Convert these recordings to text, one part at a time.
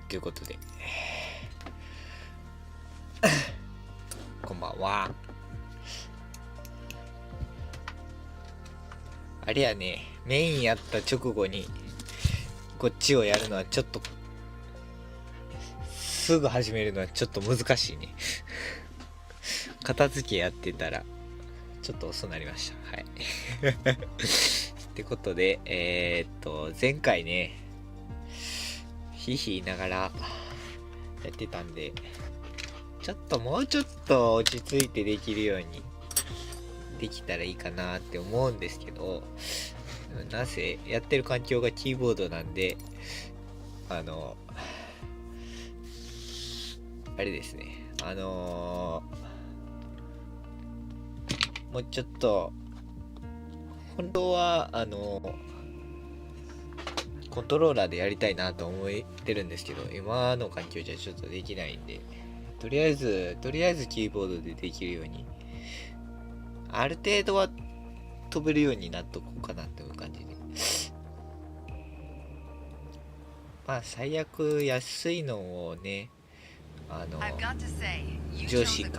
ということでこんばんは。あれやね、メインやった直後にこっちをやるのはちょっとすぐ始めるのはちょっと難しいね片付けやってたらちょっと遅くなりました。はいってことで前回ねヒーヒー言いながらやってたんで、ちょっともうちょっと落ち着いてできるようにできたらいいかなって思うんですけど、なぜやってる環境がキーボードなんであれですね、もうちょっと本当はコントローラーでやりたいなと思ってるんですけど、今の環境じゃちょっとできないんで、とりあえずキーボードでできるようにある程度は飛べるようになっとこうかなっていう感じで、まあ最悪安いのをね上心で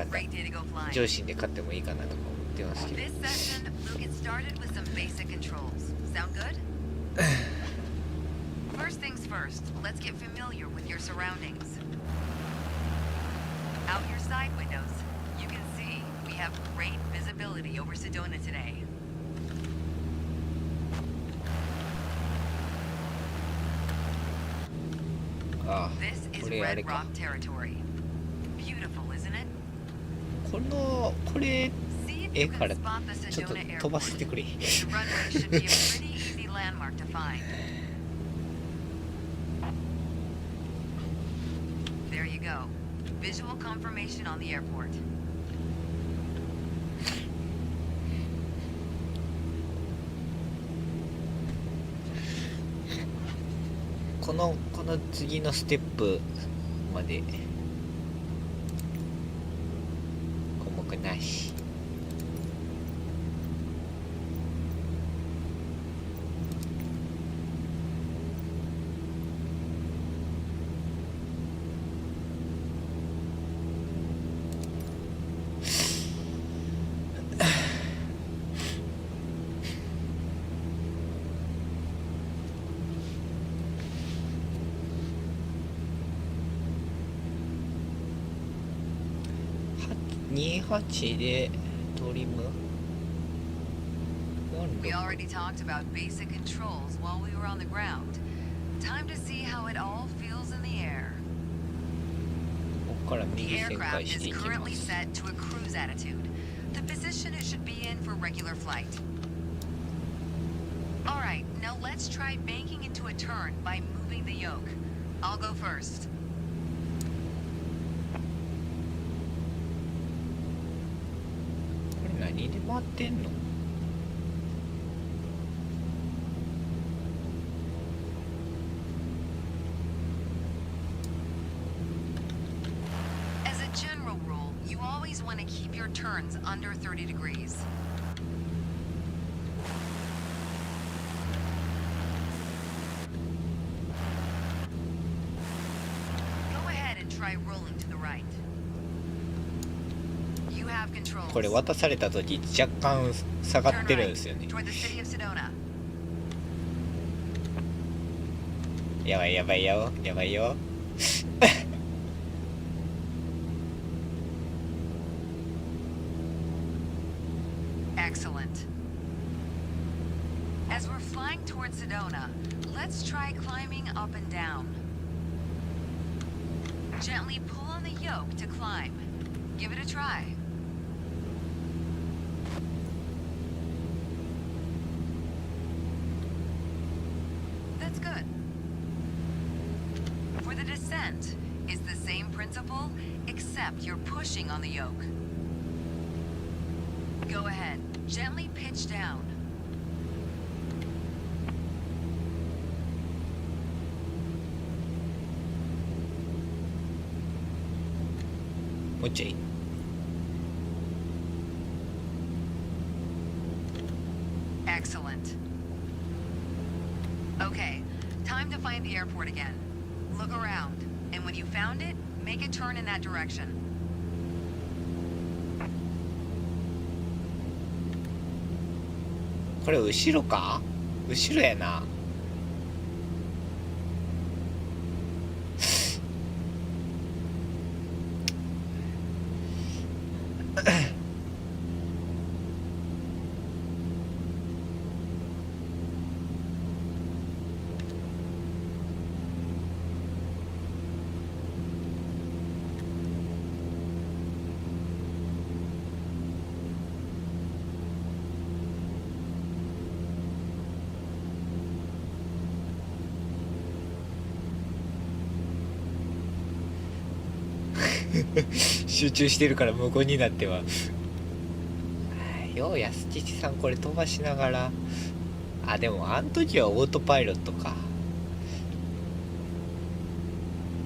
買ってもいいかなとか思ってますけどFirst things first, let's get familiar with your surroundings. Out your side windows, you can see we have great visibility over Sedona today. ああ、 This is これあれ Red か。 Rock territory. Beautiful, isn't it? これ See if 絵 you か can ら spot the ちょっと Sedona 飛ば airport. せてくれ The runway should be a pretty easy landmark to find. There you go. Visual confirmation on the airport. この次のステップまで項目なし。28でトリム We already talked about basic controls while we were on the ground. Time to see how it all feels in the air. ここから The 右旋 aircraft 回し is ていきま currently す。 set to a cruise attitude. The position it should be in for regular flight. Alright, now let's try banking into a turn by moving the yoke. I'll go first. これ何で回ってんの？ As a general rule, you always want to keep your turns under 30 degrees. Go ahead and try rolling to the right. You have control. これ渡された時若干下が Turn ってるん right ですよね。 toward the city of Sedona. やばいやばいよやばいよ。Excellent. As we're flying towards Sedona, let's try climbing up and down. Gently pull on the yoke to climb. Give it a try. That's good. For the descent, it's the same principle, except you're pushing on the yoke. Go ahead, gently pitch down. Oye. Excellent. Okay, time to find the airport again. Look around. And when you found it, make a turn in that direction. これ後ろか？後ろやな。集中してるから無言になっては。よう安吉さんこれ飛ばしながら。あ、でもあん時はオートパイロットか。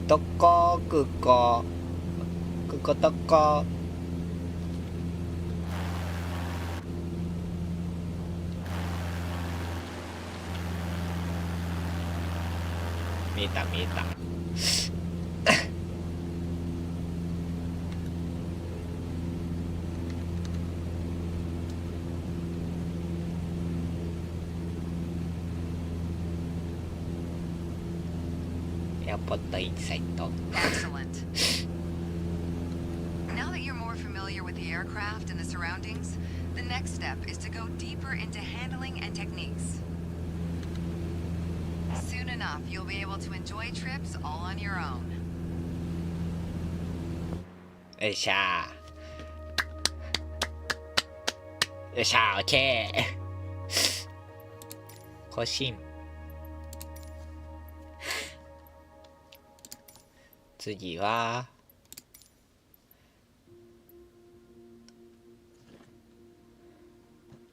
どこくこくこどこ。見えた見えた。Airport in sight. Excellent. Now that you're more familiar with the aircraft and the surroundings, the next step is to go deeper into handling and techniques. Soon enough, you'll be able to enjoy trips all on your own. よいしゃー。よいしゃー、オッケー。更新。次は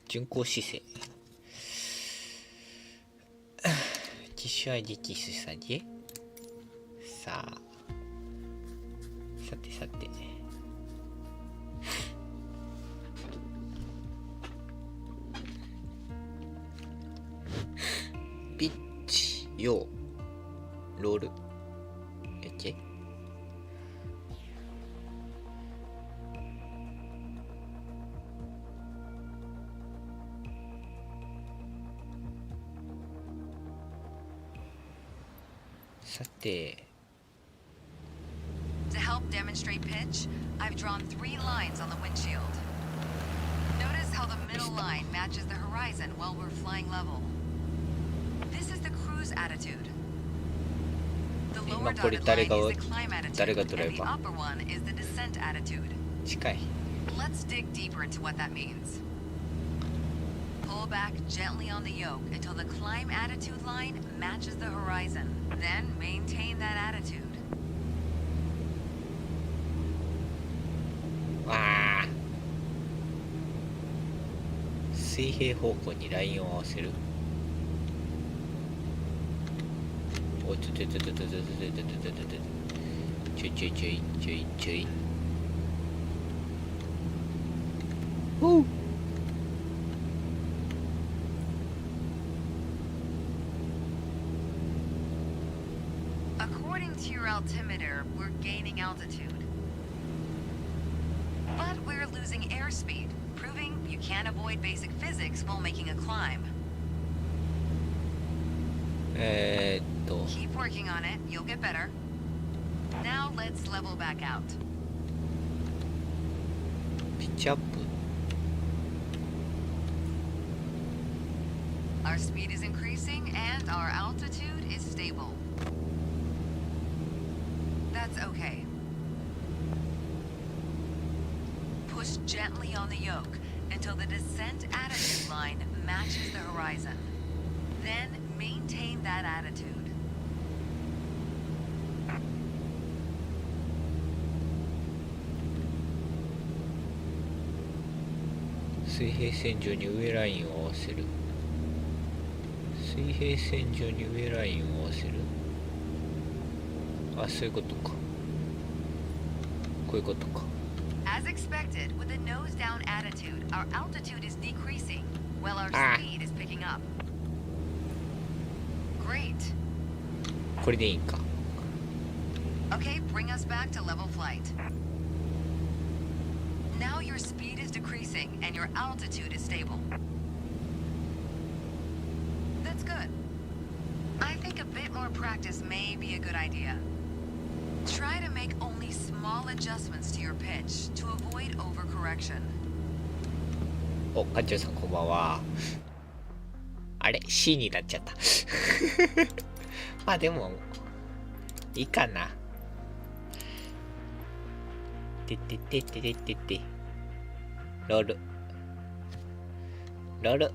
巡航姿勢。機種 ID キス下げ。さあ、さてさて、ピッチ用ロール OK。さて、 To help demonstrate pitch, I've drawn 3 lines on the windshield. Notice how the middle line matches the horizon while we're flying level. This is the cruise attitude. The lower dotted line is the climb attitude, and the upper one is the descent attitude. 近い。 Let's dig deeper into what that means. Pull back gently on the yoke until the climb attitude line matches the horizon. Then maintain that attitude. わあ。水平方向にラインを合わせる。おちょちょちょちょちょちょちょちょちょちょちょちょちょいちょいちょい。おう。According to your altimeter, we're gaining altitude. But we're losing airspeed, proving you can't avoid basic physics while making a climb. Keep working on it, you'll get better. Now let's level back out. ピッチアップ。 Our speed is increasing and our altitude is stable. That's okay. Push gently on the yoke until the descent attitude line matches the horizon. Then maintain that attitude. 水平線上に上ラインを合わせる。水平線上に上ラインを合わせる。あ、そういうことか。こういうことか。 As expected, with a nose down attitude, our altitude is decreasing, while our speed is picking up. Great. これでいいんか。Okay, bring us back to level flight. Now your speed is decreasing and your altitude is stable. That's good. I think a bit more practice may be a good idea. Try to make only small adjustments to your pitch to avoid overcorrection. お、館長さんこんばんは。あれ C になっちゃった。まあでもいいかな。てってってってってってってロールロール。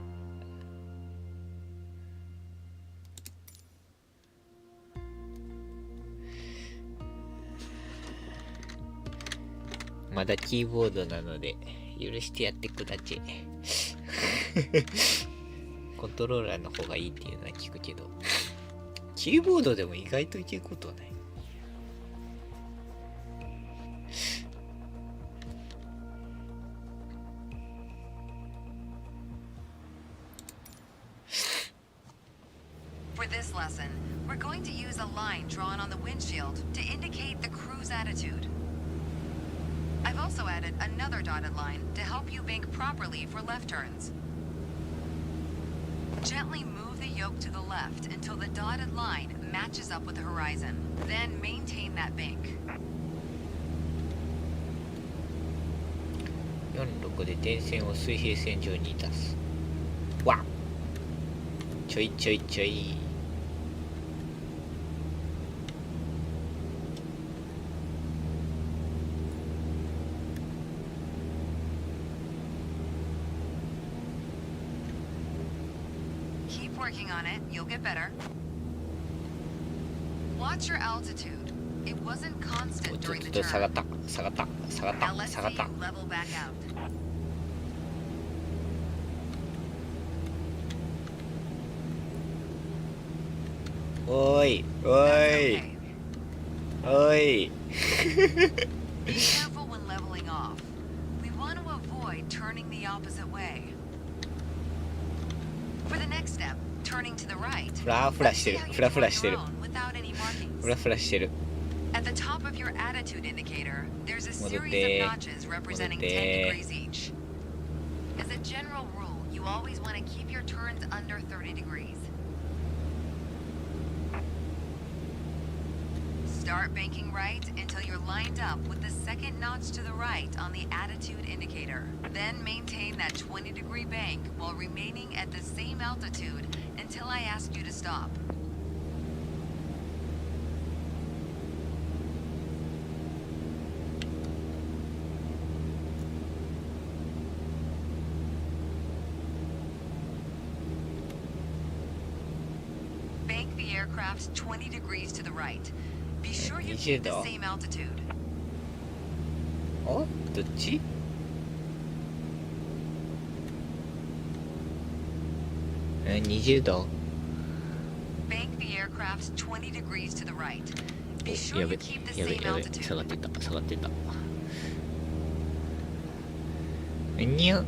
まだキーボードなので許してやってくだち。コントローラーの方がいいっていうのは聞くけど、キーボードでも意外といけることはない。For this lesson, we're going to use a line drawn on the windshield to indicate the cruise attitude. I've also added another dotted line to help you bank properly for left turns. Gently move the yoke to the left until the dotted line matches up with the horizon. Then maintain that bank. 46で電線を水平線上に出す。わっちょいちょいちょい。Keep working on it, you'll get better. Watch your altitude. It wasn't ちょ constant っ during the と下がっ turn. た下がった下がっ Now た let's 下 see がった you level back out. おーいお That's ーい okay. おーい。 Be careful when leveling off. We want to avoid turning the opposite way. For the next step, turning to the right. フラフラしてる let's see how you フラフ do ラ on して your る own without any markings. フラフラしてる。 At the top of your attitude indicator, there's a series 戻って of notches representing 戻って 10 degrees each. As a general rule, you always want to keep your turns under 30 degrees. Start banking right until you're lined up with the second notch to the right on the attitude indicator. Then maintain that 20-degree bank while remaining at the same altitude until I ask you to stop. Bank the aircraft 20 degrees to the right. Be sure you keep the 20 same altitude. おどっち20度 Bank the aircraft 20 degrees to the right. Be お sure や you べ keep the やべ same やべ altitude. 下がってた下がってたにゃ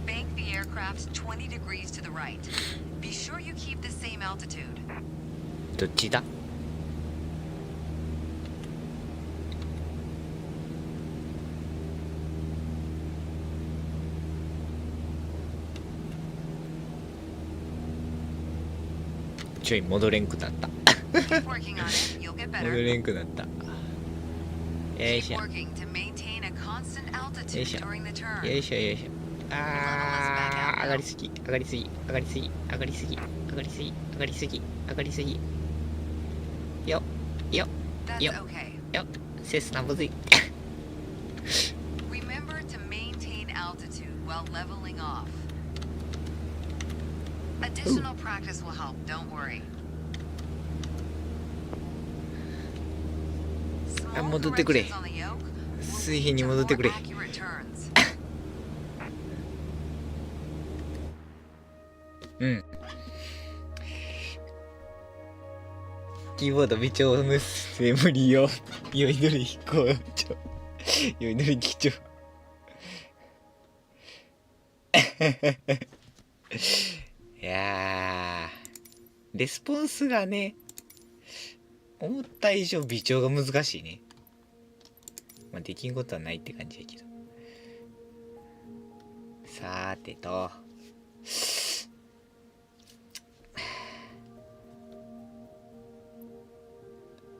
Bank the aircraft 20 degrees to the right. Be sure you keep the same altitude. どっちだちょい戻れんくなった Keep working on it. You'll get 戻 better. れんくなったよいし Keep ょ working to maintain a constant よい altitude しょ during the よ turn. いしょよいしょあー上がりすぎ上がりすぎ上がりすぎ上がりすぎ上がりすぎ上がりすぎ上がりすぎよよ That's Yep. okay. よセスナむずい Remember to maintain altitude while leveling off. Additional practice will help, don't worry. あ Small 戻ってくれ corrections on the yoke will 水 lead 平に to 戻って more くれ accurate turns. うんキーボード微調無視無理よ酔いどり飛行ちょ酔いどり機長いやレスポンスがね、思った以上微調が難しいね。まあできんことはないって感じやけど。さーてと、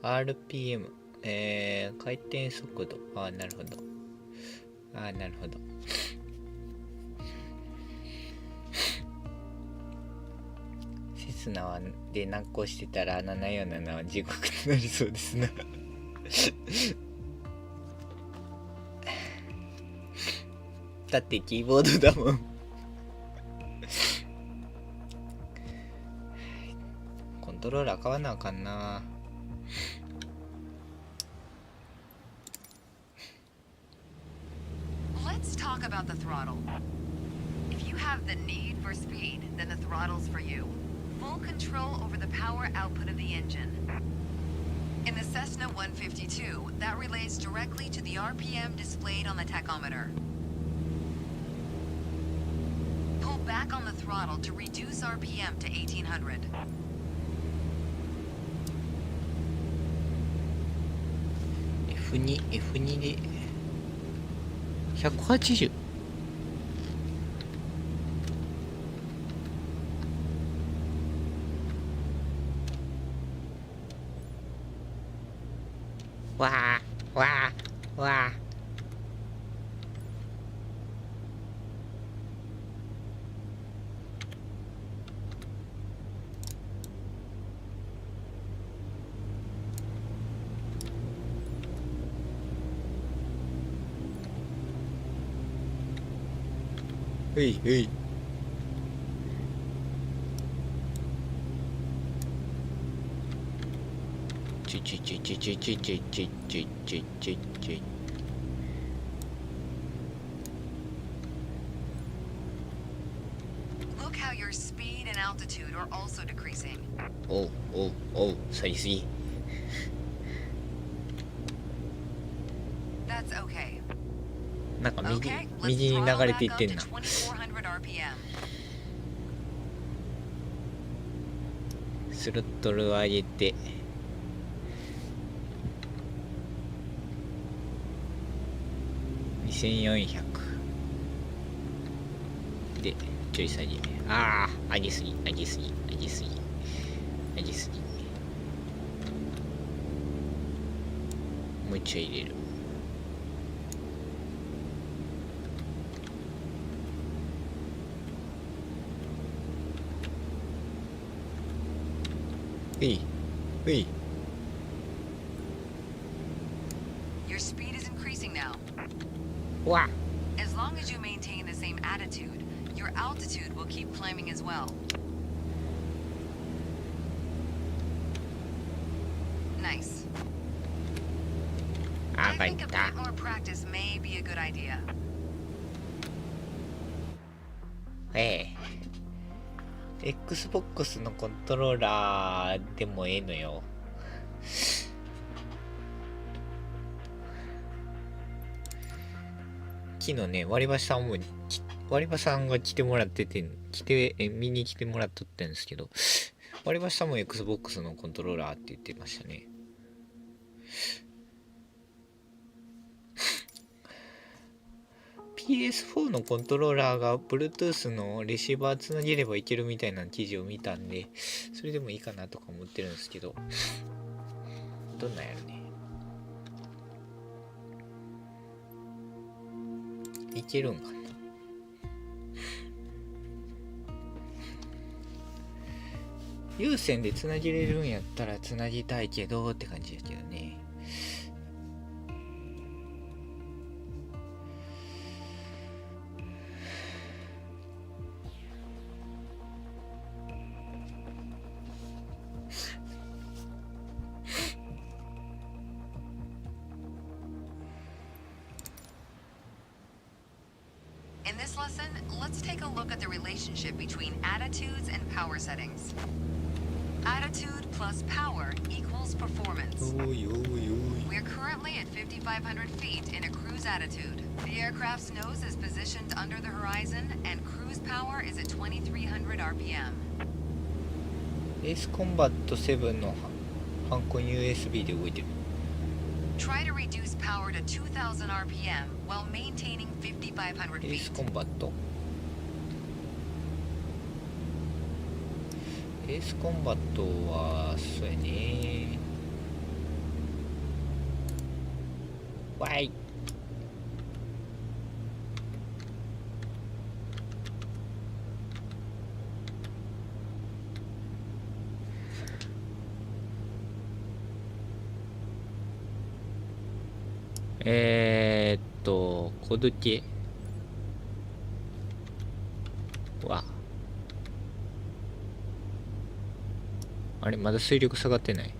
RPM、回転速度。ああ、なるほど。ああ、なるほど。セスナはで難航してたら747は地獄になりそうですな。だってキーボードだもん。コントローラー買わなあかんな。Let's talk about the throttle. If you have the need for speed, then the throttle's for you. Full control over the power output of the engine. In the Cessna 152, that relates directly to the RPM displayed on the tachometer. Pull back on the throttle to reduce RPM to 1800. F2 で180。わあわあわあ。へいへい。ちいちいちいちいちいちいちいちいちいちいちいちい。Look how your speed and altitude are also decreasing. おうおうおう、さりすぎ。That's okay. なんか右 Okay, 右 let's に流 throttle れてい back っ up て to んな。 2400 RPM. スロットルを上げて。2400でちょい下げ。ああ、上げすぎ上げすぎ上げすぎ上げすぎ。もう一丁入れる。うい、うい。 Your speed is increasing now. わ As long as you maintain the same attitude, your altitude will keep climbing as well. Nice. あ、 I バイ think a タ bit more practice may be a good idea. Xbox のコントローラーでもええのよ。昨日ね、割り箸さんが来てもらってて、見に来てもらっとったんですけど、割り箸さんも Xbox のコントローラーって言ってましたね。PS4 のコントローラーが Bluetooth のレシーバーつなげればいけるみたいな記事を見たんで、それでもいいかなとか思ってるんですけど、どんなんやるね。いけるんかな。有線でつなげれるんやったらつなぎたいけどって感じやけどね。In this lesson, let's take a look at the relationship between attitudes and power settings. Attitude plus power equals performance. おいおいおい。 We're currently at 5,500 feet in a cruise attitude. The aircraft's nose is positioned under the horizon, and cruise power is at 2,300 RPM. エースコンバット7のハンコン USB で動いてる。 Try to reduce power to 2000 RPM while maintaining 5500エース feet. コンバット、エースコンバットはそうやね。わい。コドケはあれ、まだ水力下がってない。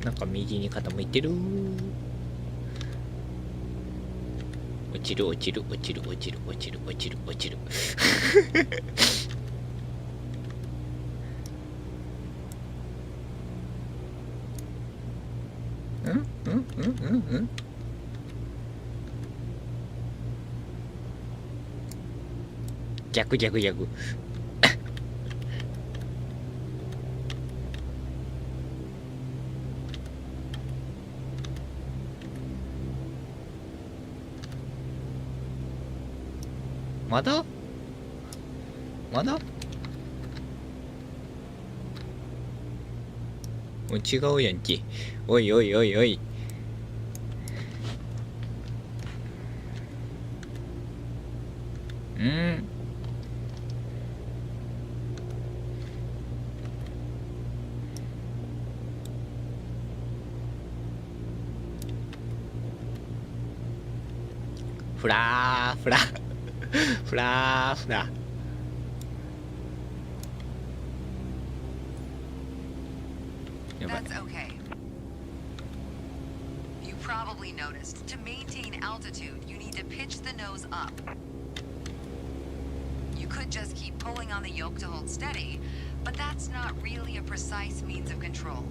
なんか右に傾いてる。落ちる落ちる落ちる落ちる落ちる落ちる落ちるん逆逆逆まだまだもう違うやんけ。おいおいおいおい。フラーフラフラーフラ。やばい。 That's okay. You probably noticed to maintain altitude, you need to pitch the nose up. You could just keep pulling on the yoke to hold steady, but that's not really a precise means of control.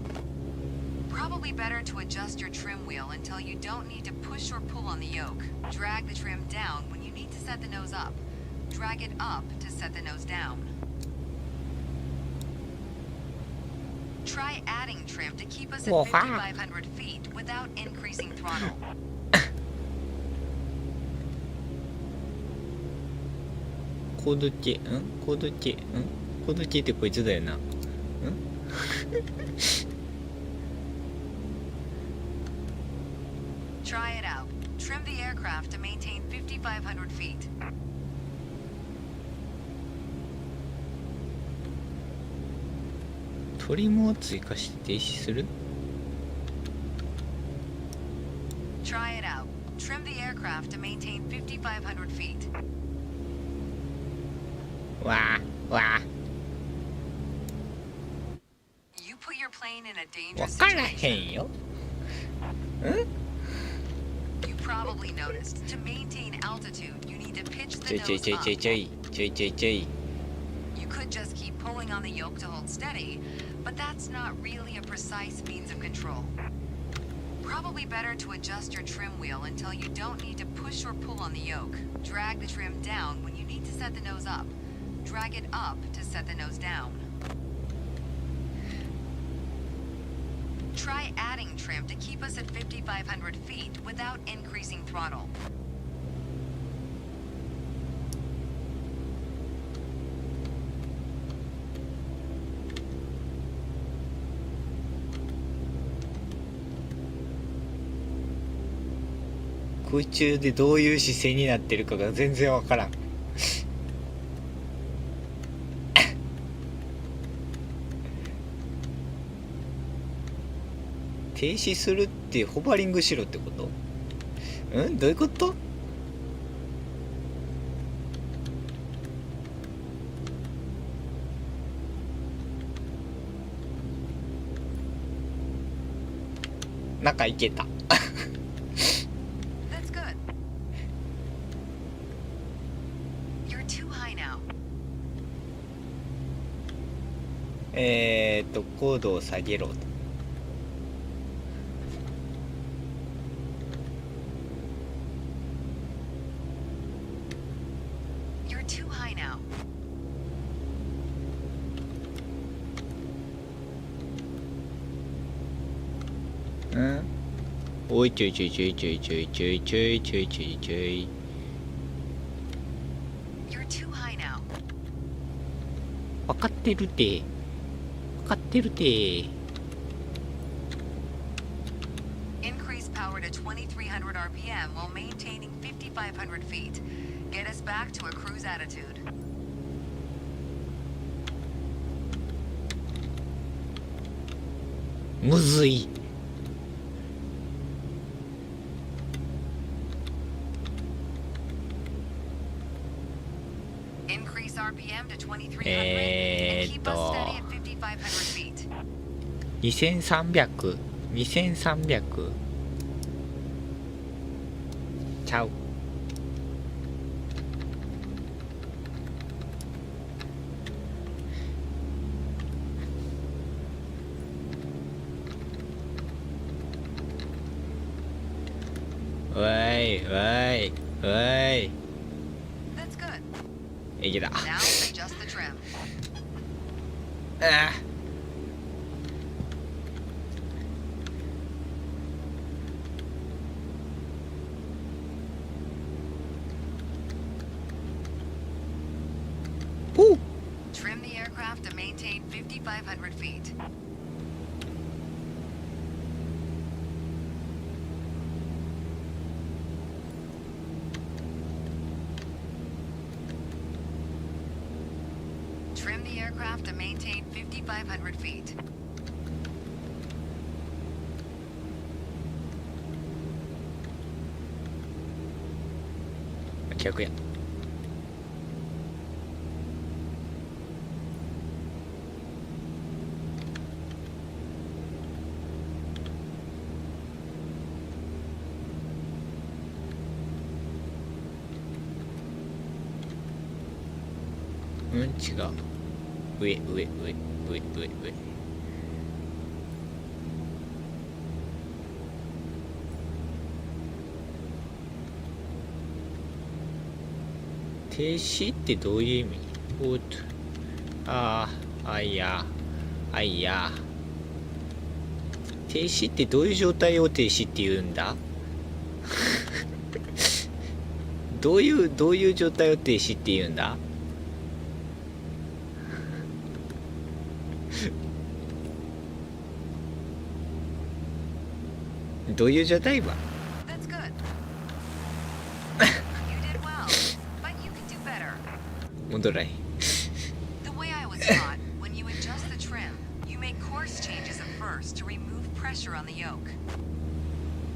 Probably better to adjust your trim wheel until you don't need to push or pull on the yoke. Drag the trim down when you need to set the nose up. Drag it up to set the nose down. Try adding trim to keep us at 5,500 feet without increasing throttle. コード系コード系コード系ってこいつだよな。Try it out. Trim the aircraft to maintain 5,500 feet. トリムを追加して停止する。 Try it out. Trim the aircraft to maintain 5,500 feet. わあわあ。 You put your plane in a わ dangerous からへ situation. んよ。 You probably noticed to maintain altitude, you need to pitch ちょ the いちょい nose ちょい up. ちょいちょいちょいちょいちょい。 You could just keep pulling on the yoke to hold steady, but that's not really a precise means of control. Probably better to adjust your trim wheel until you don't need to push or pull on the yoke. Drag the trim down when you need to set the nose up. Drag it up to set the nose down. Try adding trim to keep us at 5,500 feet without increasing throttle. 空中でどういう姿勢になってるかが全然わからん。停止するってホバリングしろってこと？どういうこと？中行けた。That's good. You're too high now. 高度を下げろと。You're too high now. おいちょいちょいちょいちょいちょいちょいちょいちょいちょいちょい。 You're too high now. 分かってるて。分かってるて。Increase power to 2300 RPM while maintaining 5500 feet. Get us back to a cruise attitude. むずい。Increase RPM to 2300 and keep us steady at 5500 feet. 2300。2300。ちゃう。おいおいおい。 That's good. いけた。 Now adjust the trim. ああ。おう。 Trim the aircraft to maintain 5500 feet. 'Trim the aircraft to maintain 5500 feet. 逆や。違う。上。停止ってどういう意味？おっと。いや。停止ってどういう状態を停止って言うんだ？どういう状態を停止って言うんだ？どういう状態は？ That's good. You did well, but you can do better. 戻らへん。 The way I was taught, when you adjust the trim, you make course changes at first to remove pressure on the yoke.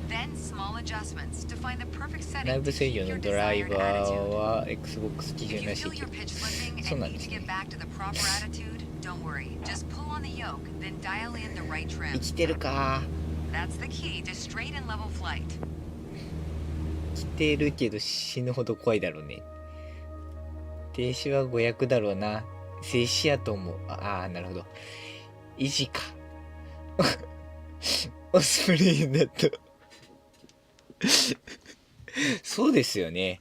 Then small adjustments to find the perfect 内 setting 部 to 制 keep 御 your のドライ desired バー attitude. は Xbox 基 If 準 you らしい feel け your ど。 pitch slipping そう and なん need です to ね。 get back to the proper attitude, don't worry. Just pull on the yoke, then dial in the right 生 trim. きてるか。 That's the key to straight and level flight. 生きてるけど死ぬほど怖いだろうね。停止は500だろうな。静止やと思う。なるほど。維持か。オスプレイだと。そうですよね。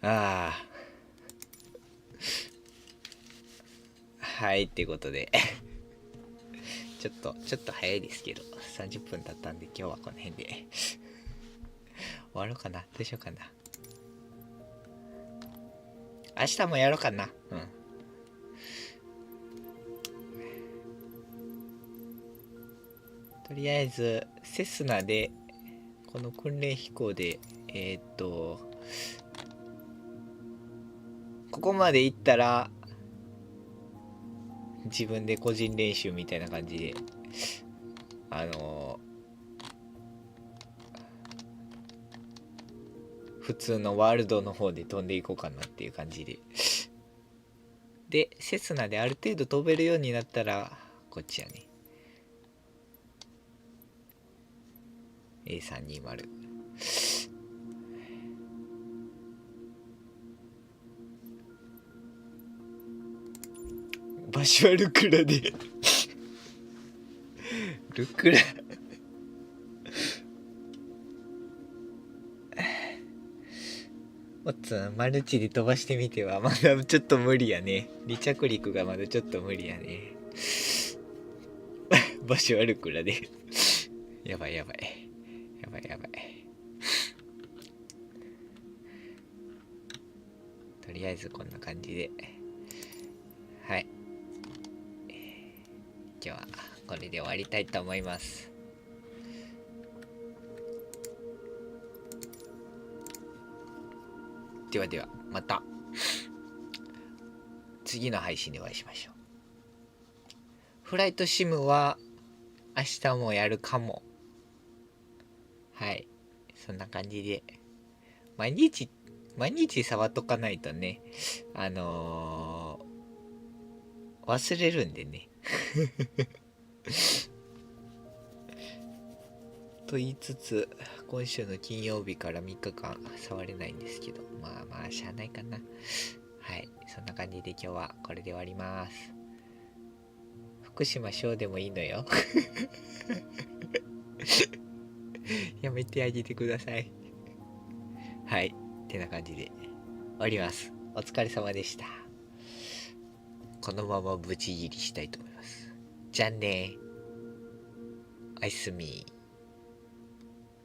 はい、ってことで。ちょっと早いですけど、30分経ったんで今日はこの辺で終わろうかな。どうしようかな。明日もやろうかな。とりあえずセスナでこの訓練飛行でここまで行ったら自分で個人練習みたいな感じで普通のワールドの方で飛んでいこうかなっていう感じでセスナである程度飛べるようになったらこっちやね。A320。場所はルクラでルクラおっつんマルチで飛ばしてみてはまだちょっと無理やね。離着陸がまだちょっと無理やね。場所はルクラでやばいやばいやばいやばい。とりあえずこんな感じで、はい、今日はこれで終わりたいと思います。ではではまた次の配信でお会いしましょう。フライトシムは明日もやるかも。はい、そんな感じで毎日触っとかないとね、忘れるんでねと言いつつ今週の金曜日から3日間触れないんですけど、まあしゃあないかな。はい、そんな感じで今日はこれで終わります。福島小でもいいのよやめてあげてください。はい、ってな感じで終わります。お疲れ様でした。このままブチ切りしたいと思います。じゃあね、おやすみ。